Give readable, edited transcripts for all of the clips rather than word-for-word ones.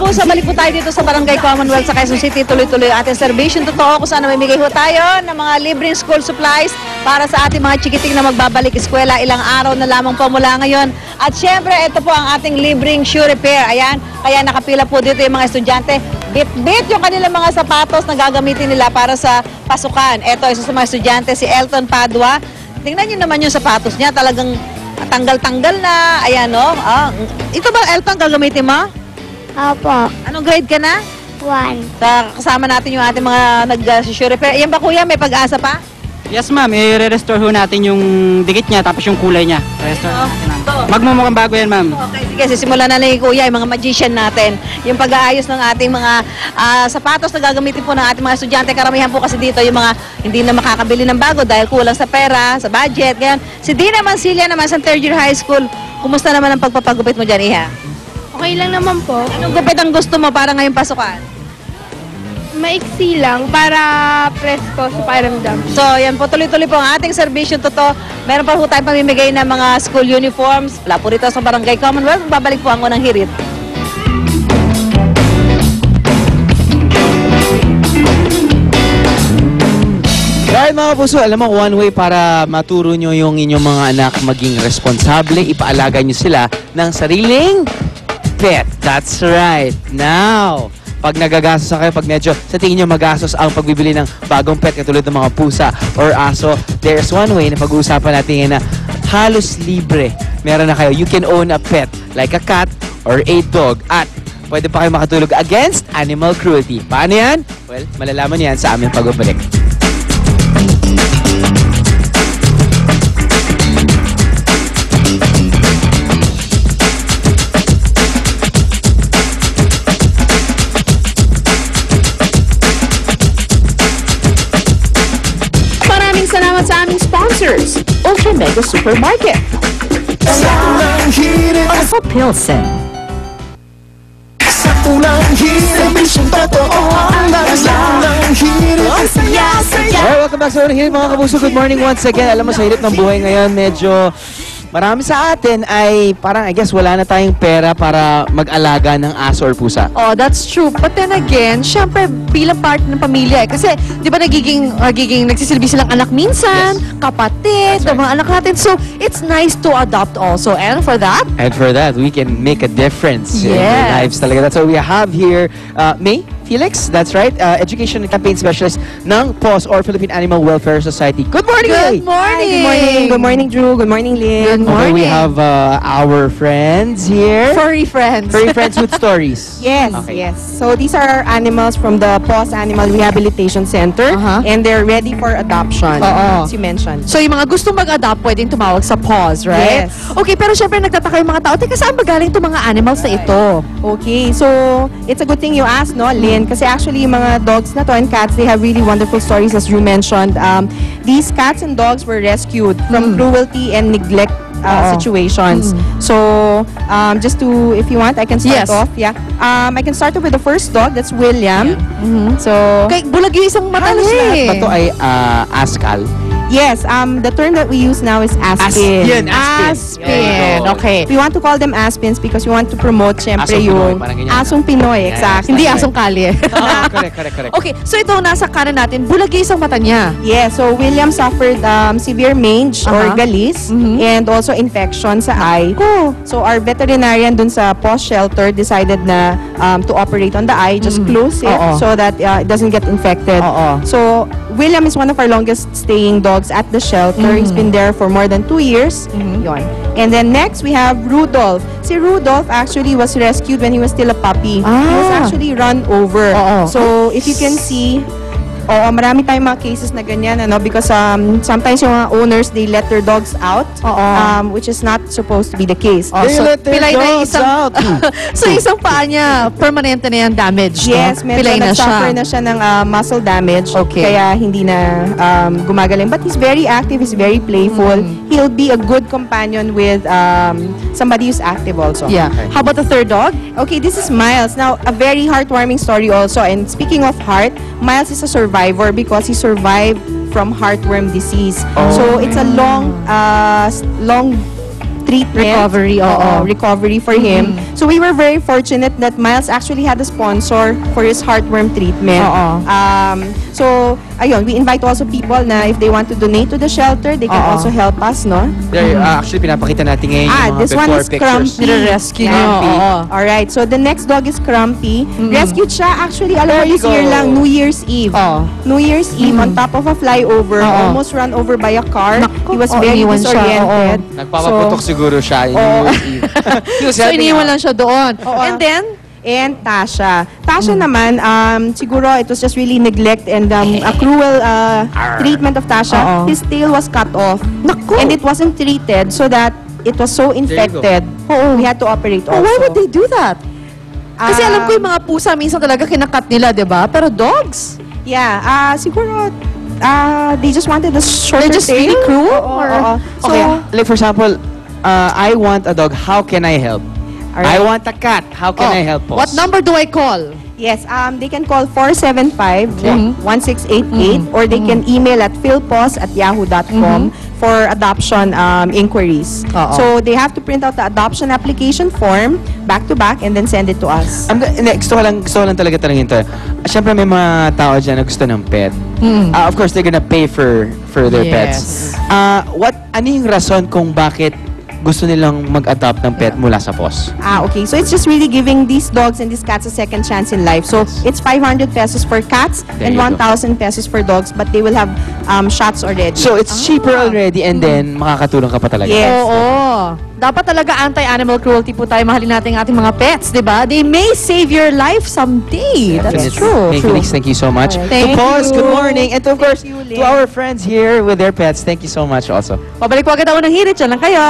kapuso, balik po tayo dito sa Barangay Commonwealth sa Quezon City. Tuloy-tuloy ang ating servisyon totoo kung saan mamimigay ho tayo ng mga libreng school supplies para sa ating mga chikiting na magbabalik eskwela. Ilang araw na lamang po mula ngayon. At syempre, ito po ang ating libreng shoe repair. Ayan, kaya nakapila po dito yung mga estudyante. Bit-bit yung kanilang mga sapatos na gagamitin nila para sa pasukan. Ito, isa sa mga estudyante, si Elton Padua. Tingnan niyo naman yung sapatos niya, talagang tanggal-tanggal na. Ayan, no? Ito ba, Elton, gagamitin mo? Opo. Anong grade ka na? 1. Kasama natin yung ating mga nag-shoe repair. Yan ba, kuya? May pag-asa pa? Yes, ma'am. I-restore ho natin yung dikit niya tapos yung kulay niya. Restore natin, ma'am. Magmumukhang bago yan, ma'am. Okay, sige. Sisimulan na lang yung kuya, yung mga magician natin. Yung pag-aayos ng ating mga sapatos na gagamitin po ng ating mga estudyante. Karamihan po kasi dito yung mga hindi na makakabili ng bago dahil kulang sa pera, sa budget. Ganyan. Si Dina Mancilia naman sa 3rd year high school. Kumusta naman ang pagpapagupit mo dyan, Iha? Okay lang naman po. Anong gupit ang gusto mo para ngayong pasukan? Maiksi lang para presko sa pakiramdam. So, yan po, tuloy-tuloy po ang ating servisyon totoo. Meron pa po tayong pamimigay ng mga school uniforms. Wala po rito sa Barangay Commonwealth. Babalik po ang unang hirit. Right mga kapuso, alam mo, one way para maturo nyo yung inyong mga anak maging responsable, ipaalaga nyo sila ng sariling pet. That's right. Now, pag nagagastos kayo, pag medyo sa tingin nyo magastos ang pagbibili ng bagong pet katulad ng mga pusa or aso, there's one way na pag-uusapan natin ngayon na halos libre. Meron na kayo. You can own a pet like a cat or a dog at pwede pa kayo makatulog against animal cruelty. Paano yan? Well, malalaman yan sa aming pagbabalik. Salamat sa aming sponsors, Ultra Mega Supermarket, Alpha Pilsen, Alright, welcome back sa unang hirit mga kapuso. Good morning once again. Alam mo, sa hirap ng buhay ngayon, medyo marami sa atin ay parang, I guess, wala na tayong pera para mag-alaga ng aso or pusa. Oh, that's true. But then again, syempre, bilang part ng pamilya eh. Kasi, di ba nagiging nagsisilbi silang anak minsan, kapatid, That's right. mga anak natin. So, it's nice to adopt also. And for that, We can make a difference in their lives talaga. That's why we have here May Felix, that's right, Education and Campaign Specialist ng PAWS or Philippine Animal Welfare Society. Good morning, May! good morning! Good morning. Good morning, Drew. Good morning, Lynn. Good Okay, morning. we have our friends here. Furry friends. Furry friends with stories. Yes, Okay. yes. So these are our animals from the PAWS Animal Rehabilitation Center and they're ready for adoption, Oo. as you mentioned. So, yung mga gustong mag-adopt, pwedeng tumawag sa PAWS, right? Yes. Okay, pero syempre nagtataka yung mga tao, teka, saan ba galing itong mga animals na ito? Okay, so it's a good thing you asked, no, Lynn? Kasi actually, yung mga dogs na to and cats, they have really wonderful stories, as you mentioned. These cats and dogs were rescued from cruelty and neglect situations. So, just to, if you want, I can start Yes. off. Yeah. I can start off with the first dog. That's William. So, Okay, bulag yung isang mata Halos niya lahat eh. ba to ay askal? yes, the term that we use now is aspin. Yun, Aspin. Yun. Okay. We want to call them aspins because we want to promote, syempre, Asong Pinoy, yung parang ganyan. asong Pinoy. Yes. Exactly. Hindi asong kalye. Correct. Okay, so ito nasa kanan natin, bulag yung isang mata niya. Yeah, so William suffered severe mange or galis and also infection sa eye. So our veterinarian dun sa PAWS shelter decided na to operate on the eye, just close it so that it doesn't get infected. So William is one of our longest staying dogs at the shelter. He's been there for more than 2 years. Yon. And then next we have Rudolph. Si Rudolph actually was rescued when he was still a puppy. He was actually run over. So if you can see, marami tayong mga cases na ganyan, because sometimes yung mga owners, they let their dogs out, which is not supposed to be the case. So, pilay na yung isang, so isang paa niya, permanente na yung damage. Yes, no? medyo Pilay na nag-suffer siya. na siya ng muscle damage. Okay. Kaya hindi na gumagaling. But he's very active, he's very playful. He'll be a good companion with somebody who's active also. Yeah. How about the third dog? Okay, this is Miles. Now, a very heartwarming story also. And speaking of heart, Miles is a survivor because he survived from heartworm disease. So it's a long treatment. Recovery for him. So we were very fortunate that Miles actually had a sponsor for his heartworm treatment. So, ayun, we invite also people na if they want to donate to the shelter, they can also help us, no? There, actually, pinapakita natin ngayon yung mga This one before is pictures. Crumpy. Nire-rescue niyo. Crumpy. Oo. Alright, so the next dog is Crumpy. Rescued siya, actually, alam mo, There you this year go. lang, New Year's Eve. New Year's Eve, on top of a flyover, almost run over by a car. He was very iniwan siya, disoriented. Nagpapaputok siguro siya. He was So, helping iniwan out. lang siya doon. And then, And Tasha. Tasha naman, siguro it was just really neglect and a cruel treatment of Tasha. His tail was cut off. And it wasn't treated so that it was so infected. We had to operate also. why would they do that? Kasi alam ko yung mga pusa minsan talaga kinakat nila, di ba? Pero dogs? Yeah, siguro they just wanted a shorter They're just tail. really cruel? So, Okay, like for example, I want a dog. How can I help? I want a cat. How can I help? What number do I call? yes, they can call 475-1688 or they can email at philpos@yahoo.com for adoption inquiries. So they have to print out the adoption application form back to back and then send it to us. Gusto ko lang talaga tanongin to. Siyempre may mga tao dyan na gusto ng pet. Of course, they're gonna pay for their pets. Ano yung rason kung bakit gusto nilang mag-adopt ng pet mula sa POS? Okay. So it's just really giving these dogs and these cats a second chance in life. So it's 500 pesos for cats There and you go. 1,000 pesos for dogs, but they will have shots already. So it's cheaper already and then makakatulong ka pa talaga. Yes. Oo. Dapat talaga anti-animal cruelty po tayo. Mahalin natin ang ating mga pets, di ba? They may save your life someday. That's Definitely. true. Thank you, Nix. Thank you so much. Thank to POS, you. good morning. And to, of course, you, to our friends here with their pets, thank you so much also. Pabalik po agad ako ng hirit. Diyan lang kayo.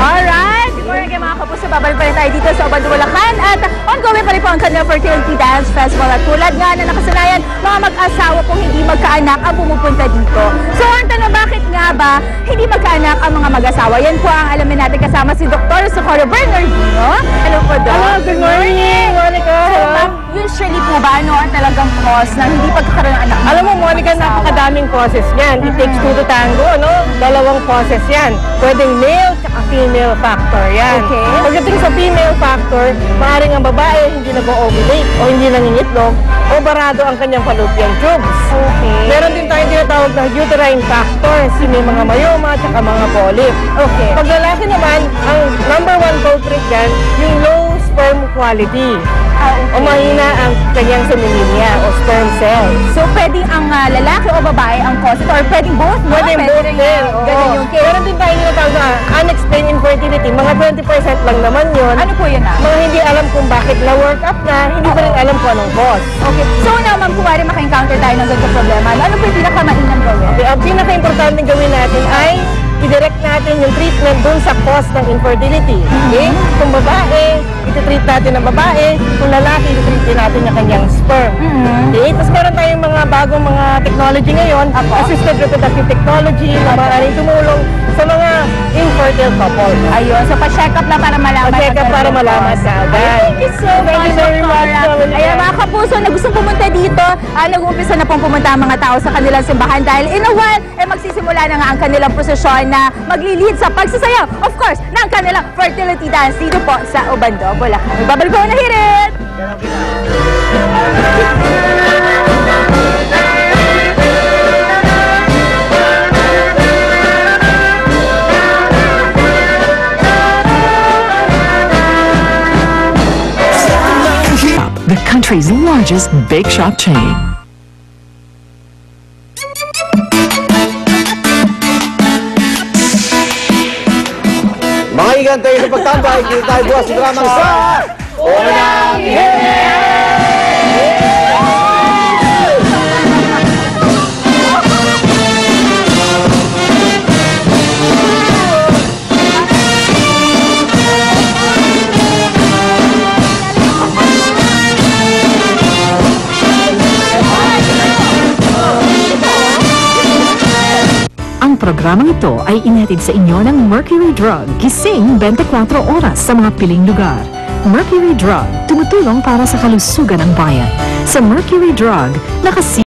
Alright, good morning mga kapuso. Babalik pa rin tayo dito sa Obando, Bulacan at ongoing pa rin po ang kanilang Fertility Dance Festival at tulad nga na nakasanayan, mga mag-asawa pong hindi magkaanak ang pumupunta dito. So ang tanong, bakit nga ba hindi magkaanak ang mga mag-asawa? Yan po ang alamin natin kasama si Dr. Socorro Bernardino. Hello po, Doc. Hello, good morning, Monica. So, ma'am, usually po ba ano ang talagang cause ng hindi pagkakaroon ng anak? Alam mo, Monica, napakadaming causes yan. It takes two to tango, no? Dalawang causes yan. Pwedeng male at female factor yan. Okay. Pagdating sa female factor, maaaring ang babae hindi nag-ovulate o hindi nangingitlog o barado ang kanyang fallopian tubes. Okay. Meron din tayong tinatawag na uterine factors, may mga myoma at mga polyp. Okay. Pag lalaki naman, ang number one culprit yan, yung low sperm quality. O mahina ang kanyang semininia o sperm cells. So, pwedeng ang lalaki o babae ang cause or pwedeng both, no? Pwedeng both rin din. ganun yung case. Meron din tayo tinatawag na unexplained infertility. Mga 20% lang naman yun. Ano po yun Mga hindi alam kung bakit na-work up na, hindi pa rin alam kung anong cause. Okay. So, now, ma'am, kung wari maka-encounter tayo ng ganito problema, ano po yung pinakamainam gawin? Okay, ang pinaka-importante gawin natin ay i-direct natin yung treatment dun sa cause ng infertility. Okay? Kung babae, iti-treat natin ang babae. Kung lalaki, iti-treat din natin yung kanyang sperm. Okay? Tapos meron tayong mga bagong mga technology ngayon, assisted reproductive technology, na maaaring tumulong sa mga infertile couple. Ayun. So, pa-check up lang para malaman. Pa-check up para malaman sa agad. Thank you so much, very much, Doctora. Ayan, mga kapuso na gustong pumunta dito, nag-uumpisa na pong pumunta ang mga tao sa kanilang simbahan dahil in a while, magsisimula na nga ang kanilang prosesyon na maglilid sa pagsasayaw, of course, ng kanilang fertility dance dito po sa Obando, Bulacan. Babalik po na hirit! The country's largest bake shop chain. Mga igantay sa pagtambay, kita tayo bukas sa drama sa Unang programang ito ay inhatid sa inyo ng Mercury Drug, gising 24 oras sa mga piling lugar. Mercury Drug, tumutulong para sa kalusugan ng bayan. Sa Mercury Drug,